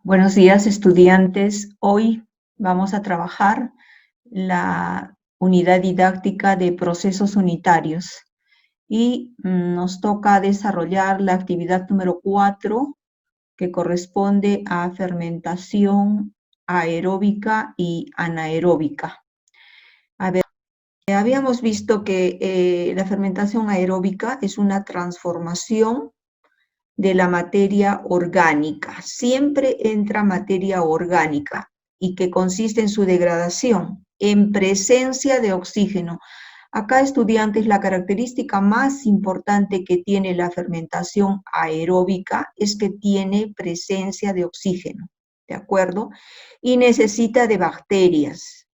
Buenos días, estudiantes. Hoy vamos a trabajar la unidad didáctica de procesos unitarios y nos toca desarrollar la actividad número 4 que corresponde a fermentación aeróbica y anaeróbica. A ver, habíamos visto que la fermentación aeróbica es una transformación de la materia orgánica. Siempre entra materia orgánica y que consiste en su degradación en presencia de oxígeno. Acá, estudiantes, la característica más importante que tiene la fermentación aeróbica es que tiene presencia de oxígeno, ¿de acuerdo? Y necesita de bacterias,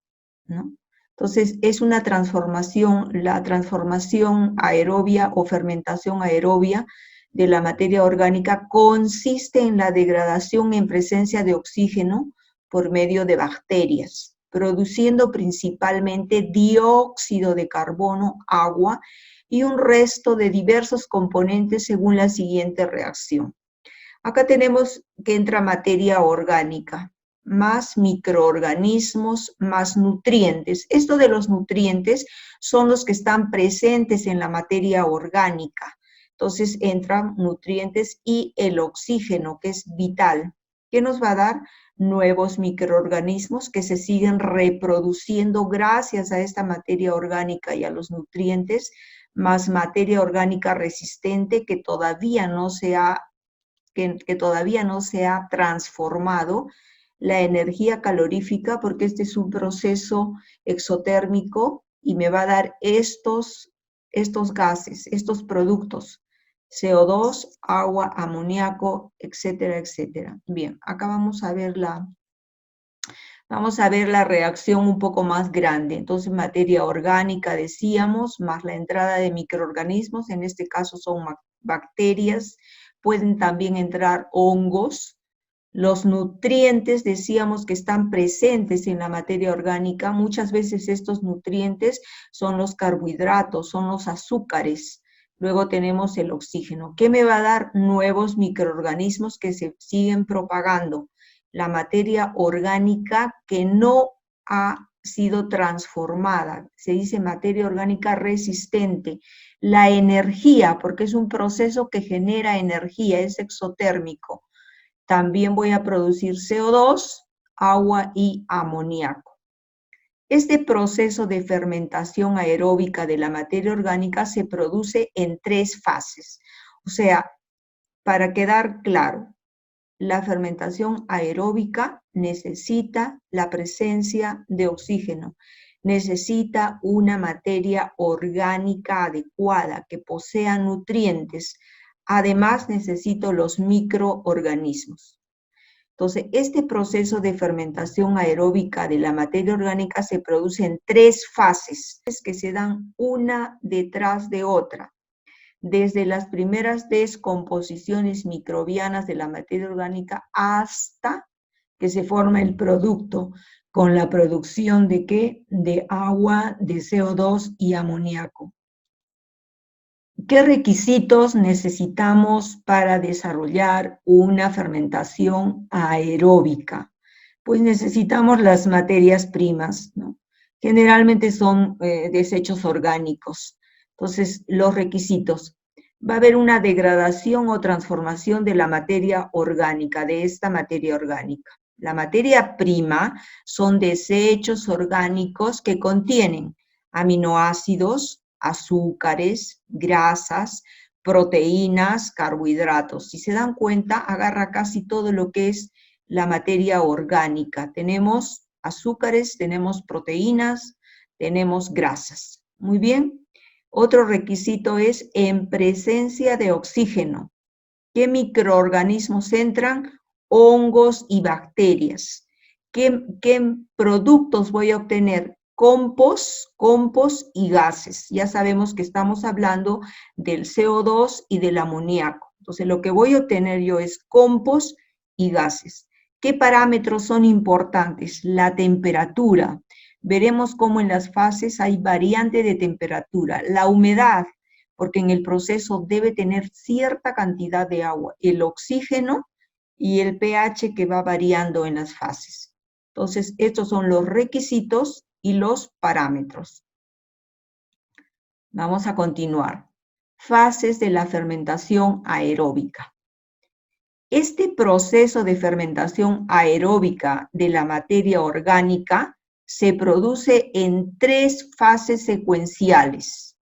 ¿no? Entonces, es una transformación, la transformación aerobia o fermentación aerobia de la materia orgánica consiste en la degradación en presencia de oxígeno por medio de bacterias, produciendo principalmente dióxido de carbono, agua y un resto de diversos componentes según la siguiente reacción. Acá tenemos que entra materia orgánica, más microorganismos, más nutrientes. Esto de los nutrientes son los que están presentes en la materia orgánica. Entonces entran nutrientes y el oxígeno, que es vital, que nos va a dar nuevos microorganismos que se siguen reproduciendo gracias a esta materia orgánica y a los nutrientes, más materia orgánica resistente que todavía no se ha transformado la energía calorífica, porque este es un proceso exotérmico y me va a dar estos gases, estos productos, CO2, agua, amoníaco, etcétera, etcétera. Bien, acá vamos a ver la reacción un poco más grande. Entonces, materia orgánica, decíamos, más la entrada de microorganismos, en este caso son bacterias, pueden también entrar hongos. Los nutrientes, decíamos que están presentes en la materia orgánica. Muchas veces estos nutrientes son los carbohidratos, son los azúcares. Luego tenemos el oxígeno. ¿Qué me va a dar? Nuevos microorganismos que se siguen propagando. La materia orgánica que no ha sido transformada. Se dice materia orgánica resistente. La energía, porque es un proceso que genera energía, es exotérmico. También voy a producir CO2, agua y amoníaco. Este proceso de fermentación aeróbica de la materia orgánica se produce en 3 fases. O sea, para quedar claro, la fermentación aeróbica necesita la presencia de oxígeno, necesita una materia orgánica adecuada que posea nutrientes. Además, necesito los microorganismos. Entonces, este proceso de fermentación aeróbica de la materia orgánica se produce en 3 fases que se dan una detrás de otra. Desde las primeras descomposiciones microbianas de la materia orgánica hasta que se forma el producto con la producción de ¿qué? De agua, de CO2 y amoníaco. ¿Qué requisitos necesitamos para desarrollar una fermentación aeróbica? Pues necesitamos las materias primas, ¿no? Generalmente son desechos orgánicos. Entonces, los requisitos. Va a haber una degradación o transformación de la materia orgánica, de esta materia orgánica. La materia prima son desechos orgánicos que contienen aminoácidos, azúcares, grasas, proteínas, carbohidratos. Si se dan cuenta, agarra casi todo lo que es la materia orgánica. Tenemos azúcares, tenemos proteínas, tenemos grasas. Muy bien. Otro requisito es en presencia de oxígeno. ¿Qué microorganismos entran? Hongos y bacterias. ¿Qué productos voy a obtener? Compost y gases. Ya sabemos que estamos hablando del CO2 y del amoníaco. Entonces, lo que voy a obtener yo es compost y gases. ¿Qué parámetros son importantes? La temperatura. Veremos cómo en las fases hay variante de temperatura. La humedad, porque en el proceso debe tener cierta cantidad de agua. El oxígeno y el pH que va variando en las fases. Entonces, estos son los requisitos y los parámetros. Vamos a continuar. Fases de la fermentación aeróbica. Este proceso de fermentación aeróbica de la materia orgánica se produce en 3 fases secuenciales.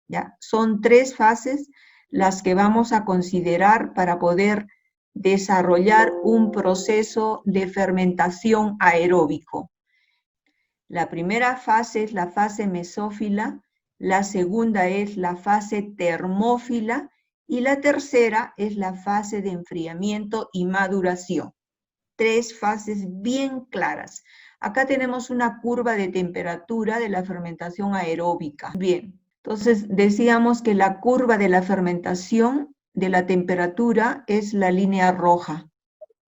¿Ya? Son 3 fases las que vamos a considerar para poder desarrollar un proceso de fermentación aeróbico. La primera fase es la fase mesófila, la segunda es la fase termófila y la tercera es la fase de enfriamiento y maduración. 3 fases bien claras. Acá tenemos una curva de temperatura de la fermentación aeróbica. Bien, entonces decíamos que la curva de la fermentación de la temperatura es la línea roja.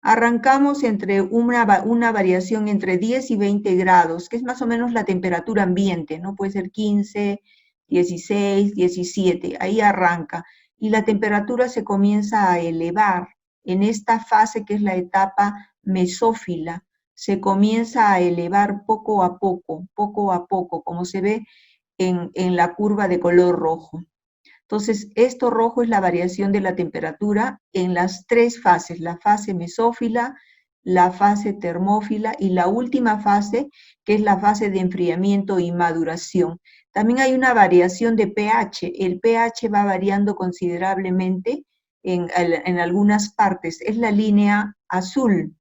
Arrancamos entre una variación entre 10 y 20 grados, que es más o menos la temperatura ambiente, ¿no? Puede ser 15, 16, 17, ahí arranca. Y la temperatura se comienza a elevar en esta fase que es la etapa mesófila. Se comienza a elevar poco a poco, como se ve en la curva de color rojo. Entonces, esto rojo es la variación de la temperatura en las 3 fases, la fase mesófila, la fase termófila y la última fase, que es la fase de enfriamiento y maduración. También hay una variación de pH, el pH va variando considerablemente en algunas partes, es la línea azul.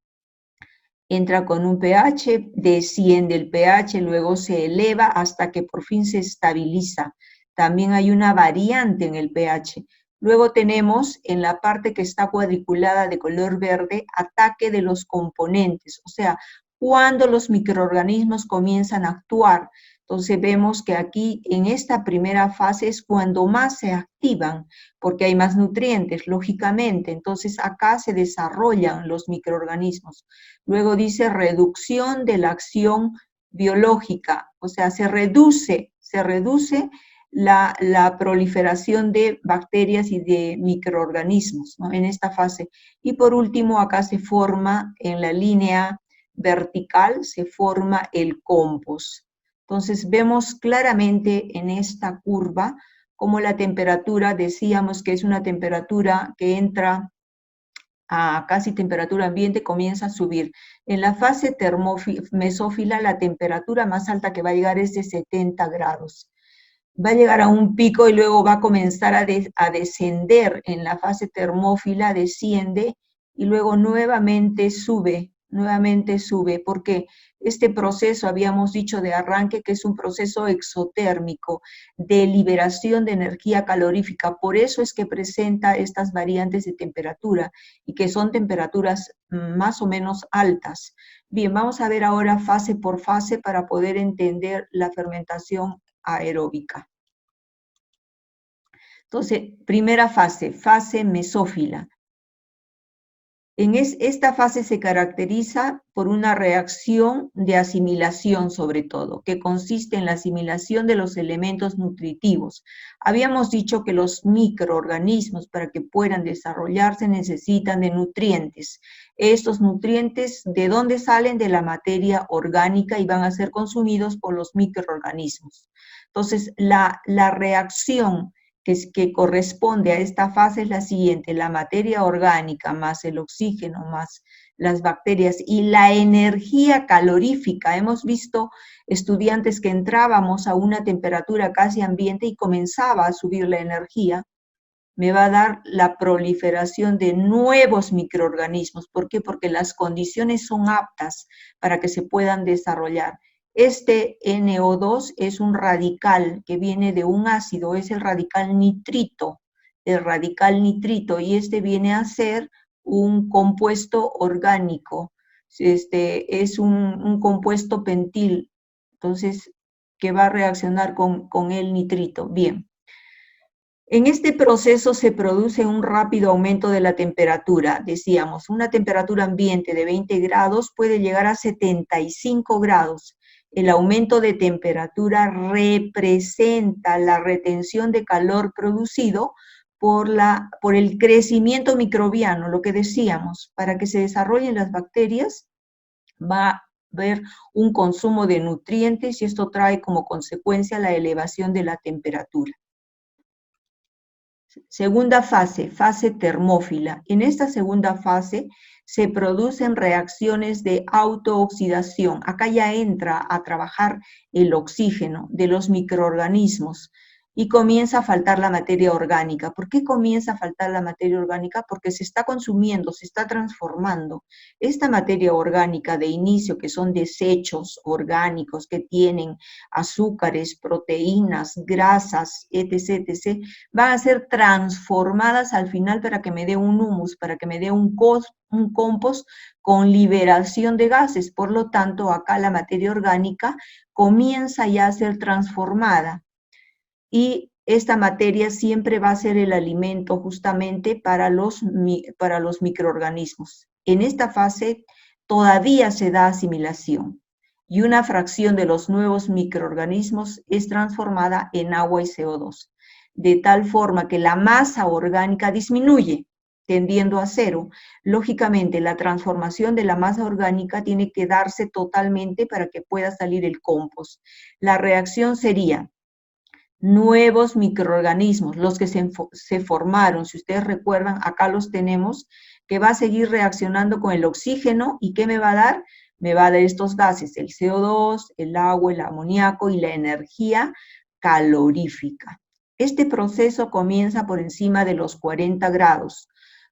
Entra con un pH, desciende el pH, luego se eleva hasta que por fin se estabiliza. También hay una variante en el pH. Luego tenemos en la parte que está cuadriculada de color verde, ataque de los componentes, o sea, cuando los microorganismos comienzan a actuar. Entonces vemos que aquí en esta primera fase es cuando más se activan, porque hay más nutrientes, lógicamente. Entonces acá se desarrollan los microorganismos. Luego dice reducción de la acción biológica, o sea, se reduce la proliferación de bacterias y de microorganismos, ¿no? En esta fase. Y por último, acá se forma en la línea vertical, se forma el compost. Entonces vemos claramente en esta curva como la temperatura, decíamos que es una temperatura que entra a casi temperatura ambiente, comienza a subir. En la fase mesófila, la temperatura más alta que va a llegar es de 70 grados. Va a llegar a un pico y luego va a comenzar a descender. En la fase termófila desciende y luego nuevamente sube, porque este proceso, habíamos dicho de arranque, que es un proceso exotérmico de liberación de energía calorífica. Por eso es que presenta estas variantes de temperatura y que son temperaturas más o menos altas. Bien, vamos a ver ahora fase por fase para poder entender la fermentación aeróbica. Entonces, primera fase, fase mesófila. En esta fase se caracteriza por una reacción de asimilación, sobre todo, que consiste en la asimilación de los elementos nutritivos. Habíamos dicho que los microorganismos, para que puedan desarrollarse, necesitan de nutrientes. Estos nutrientes, ¿de dónde salen? De la materia orgánica y van a ser consumidos por los microorganismos. Entonces, la reacción que corresponde a esta fase es la siguiente: la materia orgánica más el oxígeno más las bacterias y la energía calorífica. Hemos visto estudiantes que entrábamos a una temperatura casi ambiente y comenzaba a subir la energía. Me va a dar la proliferación de nuevos microorganismos. ¿Por qué? Porque las condiciones son aptas para que se puedan desarrollar. Este NO2 es un radical que viene de un ácido, es el radical nitrito, y este viene a ser un compuesto orgánico, es un compuesto pentil, entonces, que va a reaccionar con el nitrito. Bien. En este proceso se produce un rápido aumento de la temperatura. Decíamos, una temperatura ambiente de 20 grados puede llegar a 75 grados. El aumento de temperatura representa la retención de calor producido por el crecimiento microbiano, lo que decíamos, para que se desarrollen las bacterias, va a haber un consumo de nutrientes y esto trae como consecuencia la elevación de la temperatura. Segunda fase, fase termófila. En esta segunda fase se producen reacciones de autooxidación. Acá ya entra a trabajar el oxígeno de los microorganismos y comienza a faltar la materia orgánica. ¿Por qué comienza a faltar la materia orgánica? Porque se está consumiendo, se está transformando. Esta materia orgánica de inicio, que son desechos orgánicos que tienen azúcares, proteínas, grasas, etc., etc., van a ser transformadas al final para que me dé un humus, para que me dé un compost con liberación de gases. Por lo tanto, acá la materia orgánica comienza ya a ser transformada y esta materia siempre va a ser el alimento justamente para los microorganismos. En esta fase todavía se da asimilación y una fracción de los nuevos microorganismos es transformada en agua y CO2, de tal forma que la masa orgánica disminuye, tendiendo a cero. Lógicamente, la transformación de la masa orgánica tiene que darse totalmente para que pueda salir el compost. La reacción sería nuevos microorganismos, los que se formaron, si ustedes recuerdan, acá los tenemos, que va a seguir reaccionando con el oxígeno, ¿y qué me va a dar? Me va a dar estos gases, el CO2, el agua, el amoníaco y la energía calorífica. Este proceso comienza por encima de los 40 grados,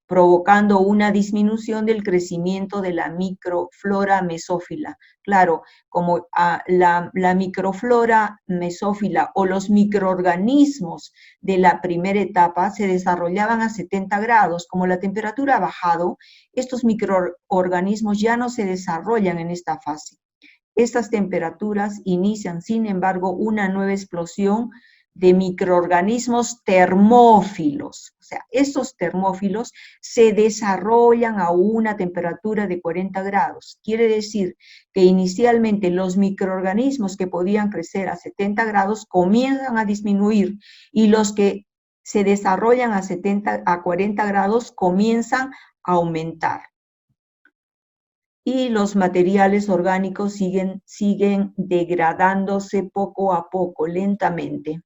provocando una disminución del crecimiento de la microflora mesófila. Claro, como la microflora mesófila o los microorganismos de la primera etapa se desarrollaban a 70 grados, como la temperatura ha bajado, estos microorganismos ya no se desarrollan en esta fase. Estas temperaturas inician, sin embargo, una nueva explosión de microorganismos termófilos. O sea, estos termófilos se desarrollan a una temperatura de 40 grados. Quiere decir que inicialmente los microorganismos que podían crecer a 70 grados comienzan a disminuir y los que se desarrollan a 40 grados comienzan a aumentar. Y los materiales orgánicos siguen degradándose poco a poco, lentamente.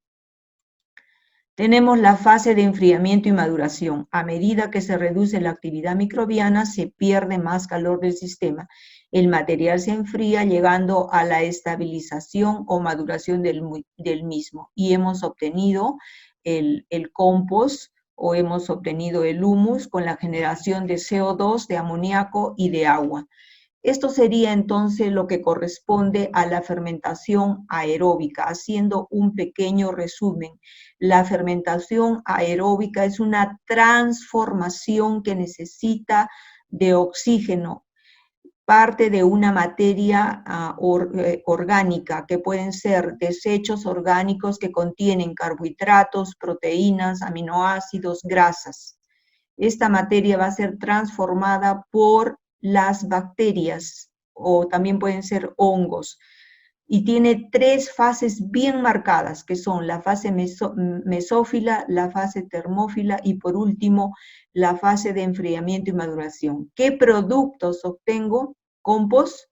Tenemos la fase de enfriamiento y maduración. A medida que se reduce la actividad microbiana, se pierde más calor del sistema. El material se enfría llegando a la estabilización o maduración del mismo. Y hemos obtenido el compost o hemos obtenido el humus con la generación de CO2, de amoníaco y de agua. Esto sería entonces lo que corresponde a la fermentación aeróbica. Haciendo un pequeño resumen, la fermentación aeróbica es una transformación que necesita de oxígeno, parte de una materia orgánica, que pueden ser desechos orgánicos que contienen carbohidratos, proteínas, aminoácidos, grasas. Esta materia va a ser transformada por las bacterias o también pueden ser hongos y tiene 3 fases bien marcadas que son la fase mesófila, la fase termófila y por último la fase de enfriamiento y maduración. ¿Qué productos obtengo? Compost,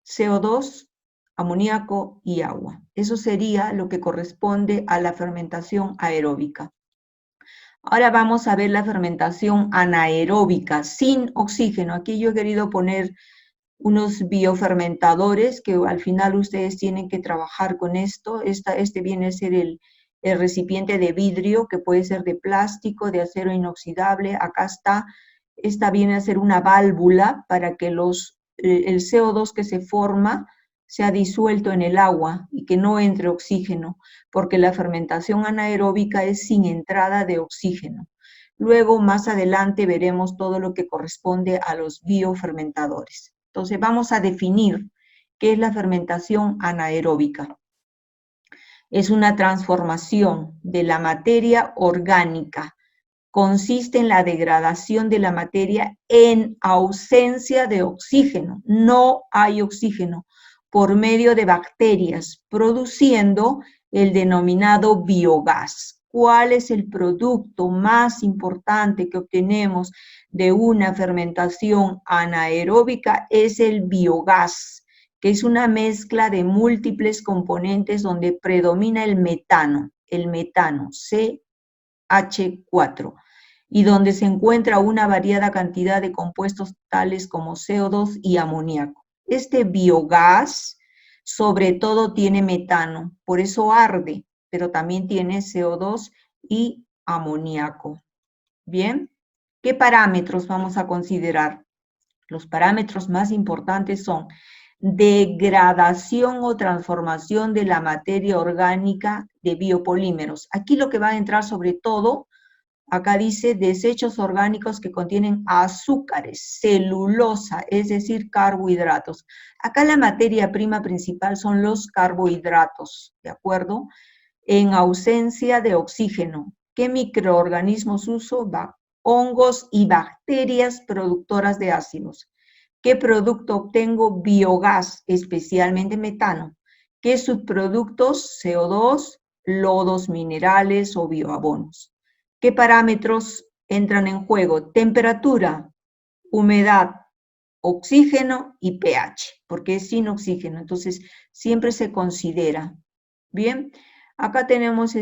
CO2, amoníaco y agua. Eso sería lo que corresponde a la fermentación aeróbica. Ahora vamos a ver la fermentación anaeróbica, sin oxígeno. Aquí yo he querido poner unos biofermentadores que al final ustedes tienen que trabajar con esto. Este viene a ser el recipiente de vidrio, que puede ser de plástico, de acero inoxidable. Acá está, esta viene a ser una válvula para que el CO2 que se forma sea disuelto en el agua y que no entre oxígeno, porque la fermentación anaeróbica es sin entrada de oxígeno. Luego, más adelante, veremos todo lo que corresponde a los biofermentadores. Entonces, vamos a definir qué es la fermentación anaeróbica. Es una transformación de la materia orgánica. Consiste en la degradación de la materia en ausencia de oxígeno. No hay oxígeno, por medio de bacterias, produciendo el denominado biogás. ¿Cuál es el producto más importante que obtenemos de una fermentación anaeróbica? Es el biogás, que es una mezcla de múltiples componentes donde predomina el metano, CH4, y donde se encuentra una variada cantidad de compuestos tales como CO2 y amoníaco. Este biogás sobre todo tiene metano, por eso arde, pero también tiene CO2 y amoníaco. Bien, ¿qué parámetros vamos a considerar? Los parámetros más importantes son degradación o transformación de la materia orgánica de biopolímeros. Aquí lo que va a entrar sobre todo, acá dice desechos orgánicos que contienen azúcares, celulosa, es decir, carbohidratos. Acá la materia prima principal son los carbohidratos, ¿de acuerdo? En ausencia de oxígeno. ¿Qué microorganismos uso? Hongos y bacterias productoras de ácidos. ¿Qué producto obtengo? Biogás, especialmente metano. ¿Qué subproductos? CO2, lodos minerales o bioabonos. ¿Qué parámetros entran en juego? Temperatura, humedad, oxígeno y pH, porque es sin oxígeno, entonces siempre se considera. Bien, acá tenemos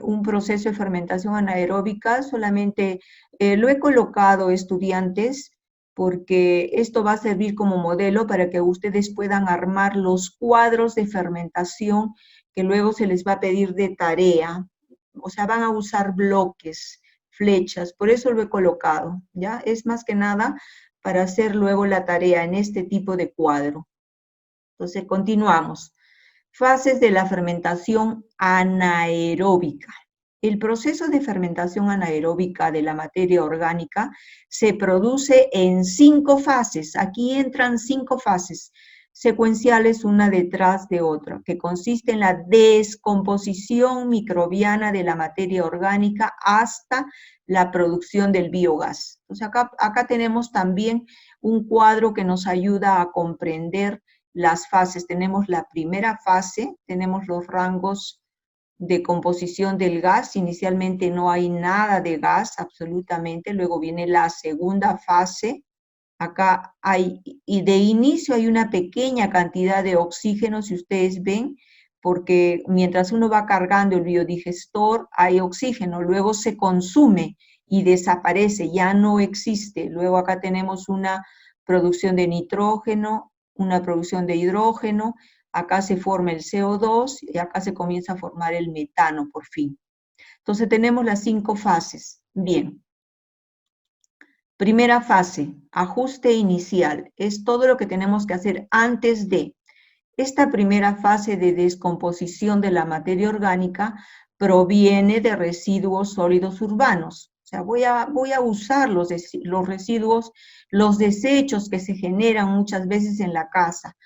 un proceso de fermentación anaeróbica, solamente lo he colocado, estudiantes, porque esto va a servir como modelo para que ustedes puedan armar los cuadros de fermentación que luego se les va a pedir de tarea. O sea, van a usar bloques, flechas, por eso lo he colocado, ¿ya? Es más que nada para hacer luego la tarea en este tipo de cuadro. Entonces, continuamos. Fases de la fermentación anaeróbica. El proceso de fermentación anaeróbica de la materia orgánica se produce en 5 fases. Aquí entran 5 fases secuenciales una detrás de otra, que consiste en la descomposición microbiana de la materia orgánica hasta la producción del biogás. Entonces acá tenemos también un cuadro que nos ayuda a comprender las fases. Tenemos la primera fase, tenemos los rangos de composición del gas. Inicialmente no hay nada de gas, absolutamente. Luego viene la segunda fase. Acá hay, y de inicio hay una pequeña cantidad de oxígeno, si ustedes ven, porque mientras uno va cargando el biodigestor hay oxígeno, luego se consume y desaparece, ya no existe. Luego acá tenemos una producción de nitrógeno, una producción de hidrógeno, acá se forma el CO2 y acá se comienza a formar el metano por fin. Entonces tenemos las 5 fases. Bien. Primera fase, ajuste inicial. Es todo lo que tenemos que hacer antes de. Esta primera fase de descomposición de la materia orgánica proviene de residuos sólidos urbanos. O sea, voy a usar los residuos, los desechos que se generan muchas veces en la casa.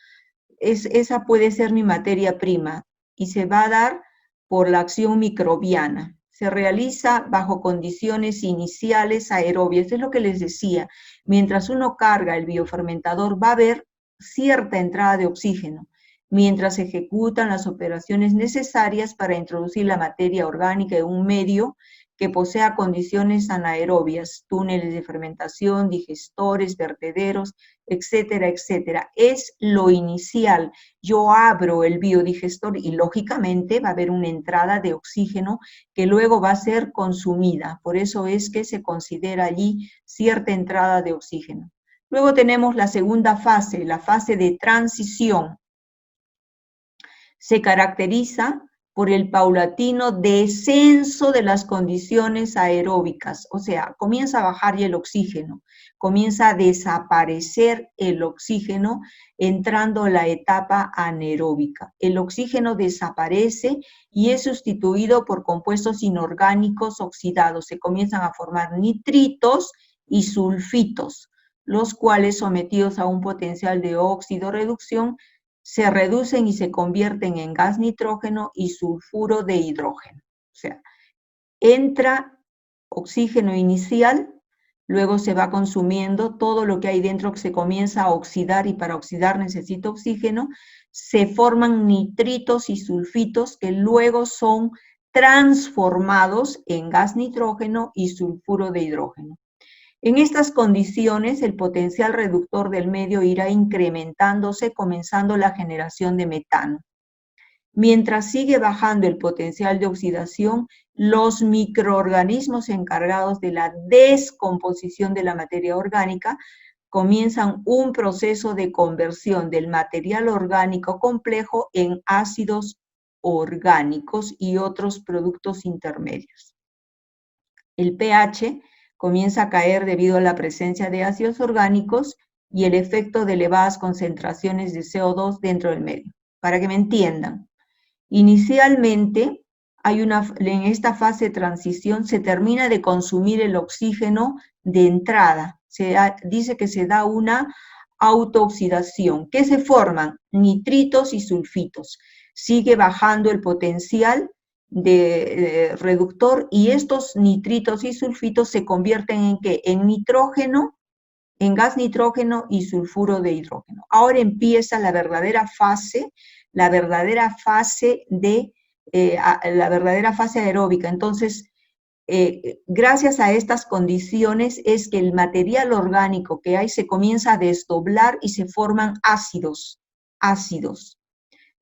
Esa puede ser mi materia prima y se va a dar por la acción microbiana. Se realiza bajo condiciones iniciales aerobias, es lo que les decía. Mientras uno carga el biofermentador va a haber cierta entrada de oxígeno, mientras se ejecutan las operaciones necesarias para introducir la materia orgánica en un medio que posea condiciones anaerobias, túneles de fermentación, digestores, vertederos, etcétera, etcétera. Es lo inicial. Yo abro el biodigestor y lógicamente va a haber una entrada de oxígeno que luego va a ser consumida. Por eso es que se considera allí cierta entrada de oxígeno. Luego tenemos la segunda fase, la fase de transición. Se caracteriza por el paulatino descenso de las condiciones aeróbicas, o sea, comienza a bajar ya el oxígeno, comienza a desaparecer el oxígeno entrando a la etapa anaeróbica. El oxígeno desaparece y es sustituido por compuestos inorgánicos oxidados. Se comienzan a formar nitritos y sulfitos, los cuales sometidos a un potencial de óxido-reducción se reducen y se convierten en gas nitrógeno y sulfuro de hidrógeno. O sea, entra oxígeno inicial, luego se va consumiendo todo lo que hay dentro que se comienza a oxidar y para oxidar necesita oxígeno, se forman nitritos y sulfitos que luego son transformados en gas nitrógeno y sulfuro de hidrógeno. En estas condiciones, el potencial reductor del medio irá incrementándose, comenzando la generación de metano. Mientras sigue bajando el potencial de oxidación, los microorganismos encargados de la descomposición de la materia orgánica comienzan un proceso de conversión del material orgánico complejo en ácidos orgánicos y otros productos intermedios. El pH comienza a caer debido a la presencia de ácidos orgánicos y el efecto de elevadas concentraciones de CO2 dentro del medio. Para que me entiendan, inicialmente en esta fase de transición se termina de consumir el oxígeno de entrada. Dice que se da una autooxidación. ¿Qué se forman? Nitritos y sulfitos. Sigue bajando el potencial de reductor y estos nitritos y sulfitos se convierten en ¿qué? En nitrógeno, en gas nitrógeno y sulfuro de hidrógeno. Ahora empieza la verdadera fase aeróbica. Entonces, gracias a estas condiciones es que el material orgánico que hay se comienza a desdoblar y se forman ácidos.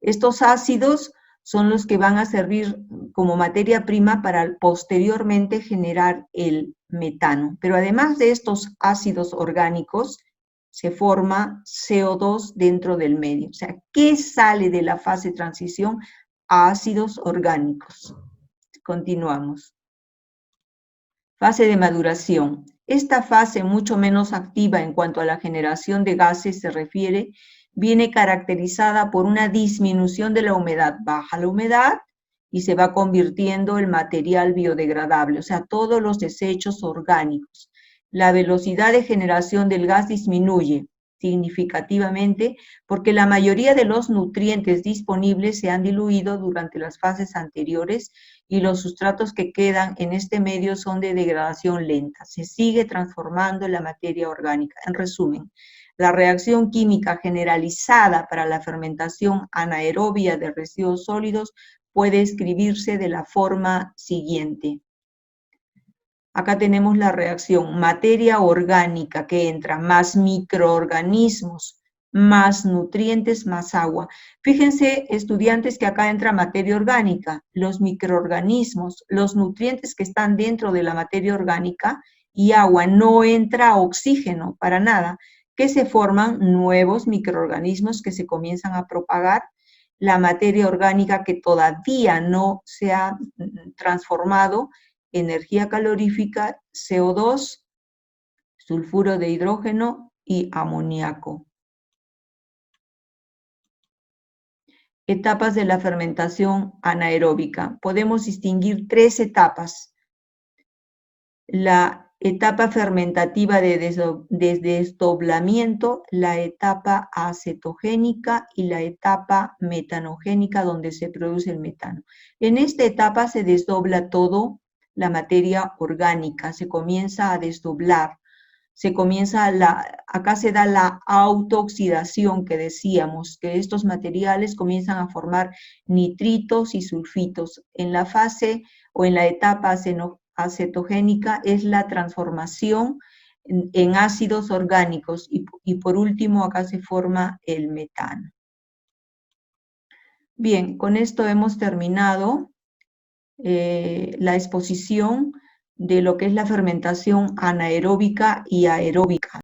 Estos ácidos son los que van a servir como materia prima para posteriormente generar el metano. Pero además de estos ácidos orgánicos, se forma CO2 dentro del medio. O sea, ¿qué sale de la fase de transición? Ácidos orgánicos. Continuamos. Fase de maduración. Esta fase, mucho menos activa en cuanto a la generación de gases se refiere, viene caracterizada por una disminución de la humedad. Baja la humedad y se va convirtiendo en material biodegradable, o sea, todos los desechos orgánicos. La velocidad de generación del gas disminuye significativamente porque la mayoría de los nutrientes disponibles se han diluido durante las fases anteriores y los sustratos que quedan en este medio son de degradación lenta. Se sigue transformando en la materia orgánica. En resumen, la reacción química generalizada para la fermentación anaerobia de residuos sólidos puede escribirse de la forma siguiente. Acá tenemos la reacción materia orgánica que entra, más microorganismos, más nutrientes, más agua. Fíjense, estudiantes, que acá entra materia orgánica, los microorganismos, los nutrientes que están dentro de la materia orgánica y agua. No entra oxígeno para nada, que se forman nuevos microorganismos que se comienzan a propagar. La materia orgánica que todavía no se ha transformado, energía calorífica, CO2, sulfuro de hidrógeno y amoníaco. Etapas de la fermentación anaeróbica. Podemos distinguir 3 etapas. La etapa fermentativa de desdoblamiento, la etapa acetogénica y la etapa metanogénica donde se produce el metano. En esta etapa se desdobla todo, la materia orgánica, se comienza a desdoblar, acá se da la autooxidación que decíamos, que estos materiales comienzan a formar nitritos y sulfitos. En la fase o en la etapa acetogénica es la transformación en ácidos orgánicos y por último acá se forma el metano. Bien, con esto hemos terminado la exposición de lo que es la fermentación anaeróbica y aeróbica.